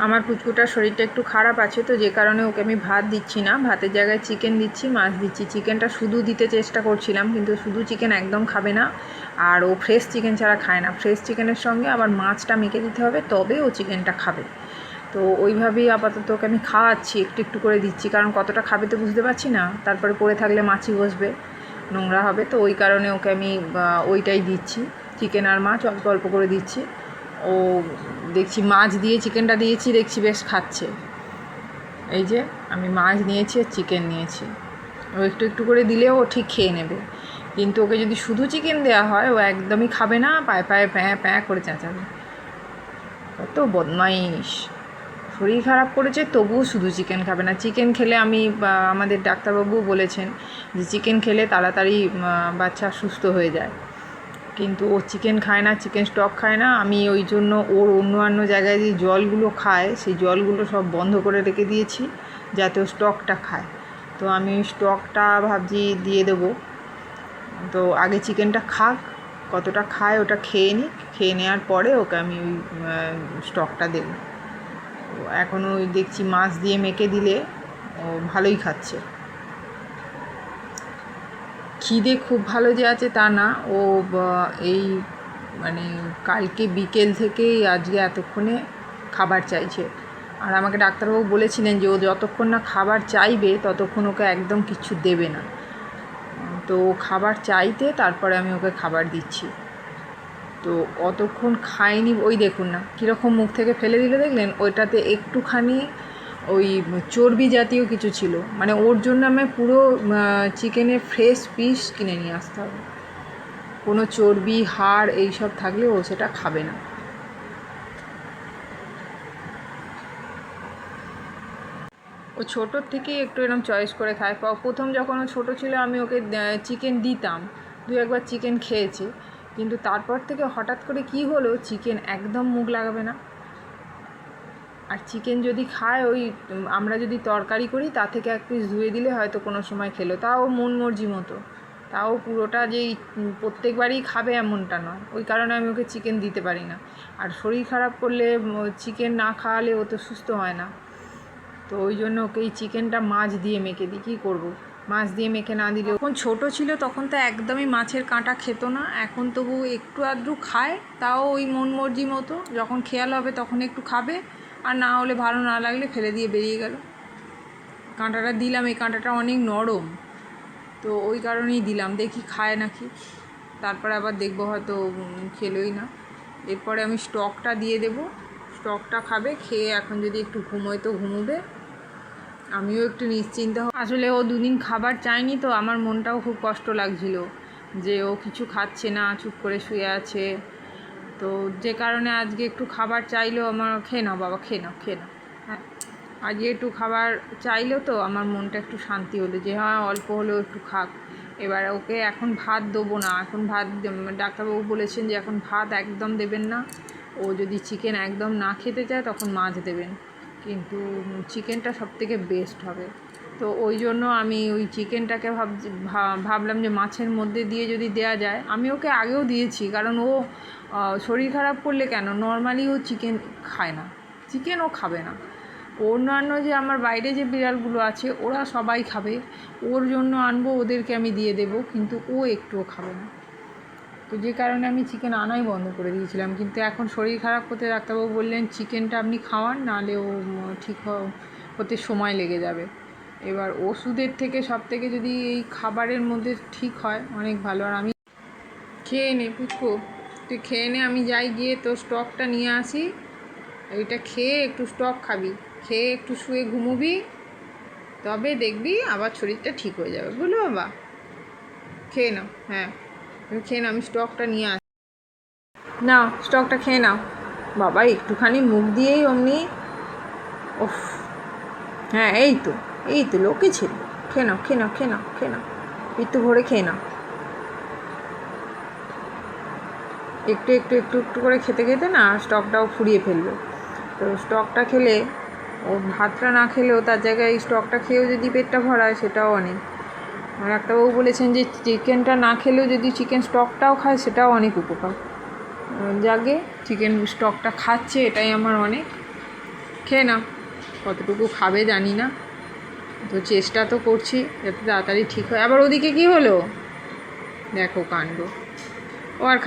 আমার পুচকুটার শরীরটা একটু খারাপ আছে, তো যে কারণে ওকে আমি ভাত দিচ্ছি না, ভাতের জায়গায় চিকেন দিচ্ছি, মাছ দিচ্ছি। চিকেনটা শুধু দিতে চেষ্টা করছিলাম, কিন্তু শুধু চিকেন একদম খাবে না, আর ও ফ্রেশ চিকেন ছাড়া খায় না। ফ্রেশ চিকেনের সঙ্গে আবার মাছটা মেখে দিতে হবে, তবে ও চিকেনটা খাবে। তো ওইভাবেই আপাতত ওকে আমি খাওয়াচ্ছি, একটু একটু করে দিচ্ছি, কারণ কতটা খাবে তো বুঝতে পারছি না। তারপরে পড়ে থাকলে মাছি বসবে, নোংরা হবে, তো ওই কারণে ওকে আমি ওইটাই দিচ্ছি, চিকেন আর মাছ অল্প অল্প করে দিচ্ছি। ও দেখছি মাছ দিয়ে চিকেনটা দিয়েছি, দেখছি বেশ খাচ্ছে। এই যে আমি মাছ নিয়েছি আর চিকেন নিয়েছি, ও একটু একটু করে দিলেও ও ঠিক খেয়ে নেবে। কিন্তু ওকে যদি শুধু চিকেন দেওয়া হয়, ও একদমই খাবে না, পায়ে পায়ে প্যাঁ প্যাঁ করে চেঁচাবে। কত বদমাইশ! শরীর খারাপ করেছে তবুও শুধু চিকেন খাবে না। চিকেন খেলে আমাদের ডাক্তারবাবুও বলেছেন যে চিকেন খেলে তাড়াতাড়ি বাচ্চা সুস্থ হয়ে যায়, কিন্তু ও চিকেন খায় না, চিকেন স্টক খায় না। আমি ওই জন্য ওর অন্য জায়গায় যে জলগুলো খায়, সেই জলগুলো সব বন্ধ করে রেখে দিয়েছি যাতে ও স্টকটা খায়। তো আমি স্টকটা ভাবছি দিয়ে দেবো। তো আগে চিকেনটা খাক, কতটা খায় ওটা খেয়ে নিক, খেয়ে নেওয়ার পরে ওকে আমি ওই স্টকটা দেবো। এখন ওই দেখছি মাছ দিয়ে মেখে দিলে ও ভালোই খাচ্ছে। খিদে খুব ভালো যে আছে তা না, ও এই মানে কালকে বিকেল থেকেই আজকে এতক্ষণে খাবার চাইছে। আর আমাকে ডাক্তারবাবু বলেছিলেন যে ও যতক্ষণ না খাবার চাইবে ততক্ষণ ওকে একদম কিচ্ছু দেবে না। তো খাবার চাইতে তারপরে আমি ওকে খাবার দিচ্ছি। তো অতক্ষণ খায়নি, ওই দেখুন না কীরকম মুখ থেকে ফেলে দিলে, দেখলেন? ওইটাতে একটুখানি ওই চর্বি জাতীয় কিছু ছিল, মানে ওর জন্য আমি পুরো চিকেনের ফ্রেশ পিস কিনে নিয়ে আসতে হবে। কোনো চর্বি হাড় এইসব থাকলে ও সেটা খাবে না। ও ছোটোর থেকেই একটু এরকম চয়েস করে খায়। প্রথম যখন ও ছোটো ছিল আমি ওকে চিকেন দিতাম, দু একবার চিকেন খেয়েছে, কিন্তু তারপর থেকে হঠাৎ করে কি হলো, চিকেন একদম মুখ লাগাবে না। আর চিকেন যদি খায়, ওই আমরা যদি তরকারি করি তা থেকে এক পিস ধুয়ে দিলে হয়তো কোনো সময় খেলো, তাও মন মর্জি মতো, তাও পুরোটা যেই প্রত্যেকবারই খাবে এমনটা নয়। ওই কারণে আমি ওকে চিকেন দিতে পারি না। আর শরীর খারাপ করলে চিকেন না খাওয়ালে ও তো সুস্থ হয় না। তো ওই জন্য ওকে এই চিকেনটা মাছ দিয়ে মেখে দিই। কী করবো, মাছ দিয়ে মেখে না দিলে, যখন ছোটো ছিল তখন তো একদমই মাছের কাঁটা খেত না, এখন তবু একটু আধটু খায়, তাও ওই মন মর্জি মতো, যখন খেয়াল হবে তখন একটু খাবে, আর না হলে ভালো না লাগলে ফেলে দিয়ে বেরিয়ে গেল। কাঁটাটা দিলাম, এই কাঁটাটা অনেক নরম, তো ওই কারণেই দিলাম, দেখি খায় নাকি, তারপরে আবার দেখবো হয়তো খেলোই না। এরপরে আমি স্টকটা দিয়ে দেবো, স্টকটা খাবে, খেয়ে এখন যদি একটু ঘুমোয় তো ঘুমোবে, আমিও একটু নিশ্চিন্ত হব। আসলে ও দুদিন খাবার চায়নি, তো আমার মনটাও খুব কষ্ট লাগছিল যে ও কিছু খাচ্ছে না, চুপ করে শুয়ে আছে। তো যে কারণে আজকে একটু খাবার চাইলো, আমার খেয়ে নাও বাবা, খেয়ে নাও, খেয়ে নাও। হ্যাঁ, আজকে একটু খাবার চাইলো, তো আমার মনটা একটু শান্তি হলো যে হ্যাঁ অল্প হলেও একটু খাক। এবার ওকে এখন ভাত দেবো না, এখন ভাত ডাক্তারবাবু বলেছেন যে এখন ভাত একদম দেবেন না, ও যদি চিকেন একদম না খেতে চায় তখন মাছ দেবেন, কিন্তু চিকেনটা সবথেকে বেস্ট হবে। তো ওই জন্য আমি ওই চিকেনটাকে ভাবলাম যে মাছের মধ্যে দিয়ে যদি দেয়া যায়। আমি ওকে আগেও দিয়েছি, কারণ ও শরীর খারাপ করলে কেন, নর্মালি ও চিকেন খায় না, চিকেন ও খাবে না। অন্যান্য যে আমার বাইরে যে বিড়ালগুলো আছে ওরা সবাই খাবে, ওর জন্য আনবো, ওদেরকে আমি দিয়ে দেবো, কিন্তু ও একটুও খাবে না। তো যে কারণে আমি চিকেন আনাই বন্ধ করে দিয়েছিলাম। কিন্তু এখন শরীর খারাপ করতে ডাক্তারবাবু বললেন চিকেনটা আপনি খাওয়ান, নাহলে ও ঠিক হতে সময় লেগে যাবে। এবার ওষুধের থেকে সব থেকে যদি এই খাবারের মধ্যে ঠিক হয় অনেক ভালো। আর আমি খেয়ে নে পুচকু, তুই খেয়ে নে, আমি যাই গিয়ে তোর স্টকটা নিয়ে আসি, এইটা খেয়ে একটু স্টক খাবি, খেয়ে একটু শুয়ে ঘুমোবি, তবে দেখবি আবার শরীরটা ঠিক হয়ে যাবে, বুঝলো বাবা? খেয়ে নাও, হ্যাঁ তুমি খেয়ে নাও, আমি স্টকটা নিয়ে আসি। নাও স্টকটা খেয়ে নাও বাবা, একটুখানি মুখ দিয়েই অমনি, ওফ, হ্যাঁ এই তো লোকে ছিল, খেয়ে নাও, খেয়ে নাও, খেয়ে নাও, খেয়ে নাও, একটু ভরে খেয়ে নাও। একটু একটু একটু একটু করে খেতে খেতে না স্টকটাও ফুরিয়ে ফেলবে। তো স্টকটা খেলে, ও ভাতটা না খেলেও তার জায়গায় এই স্টকটা খেয়েও যদি পেটটা ভরায় সেটাও অনেক। আর একটাবাবু বলেছেন যে চিকেনটা না খেলেও যদি চিকেন স্টকটাও খায় সেটাও অনেক উপকার। যাকে চিকেন স্টকটা খাচ্ছে এটাই আমার অনেক। খেয়ে নাও, কতটুকু খাবে জানি না, তো চেষ্টা তো করছি যাতে তাড়াতাড়ি ঠিক হয়। আবার ওদিকে কি হলো, দেখো কাণ্ড, ও আর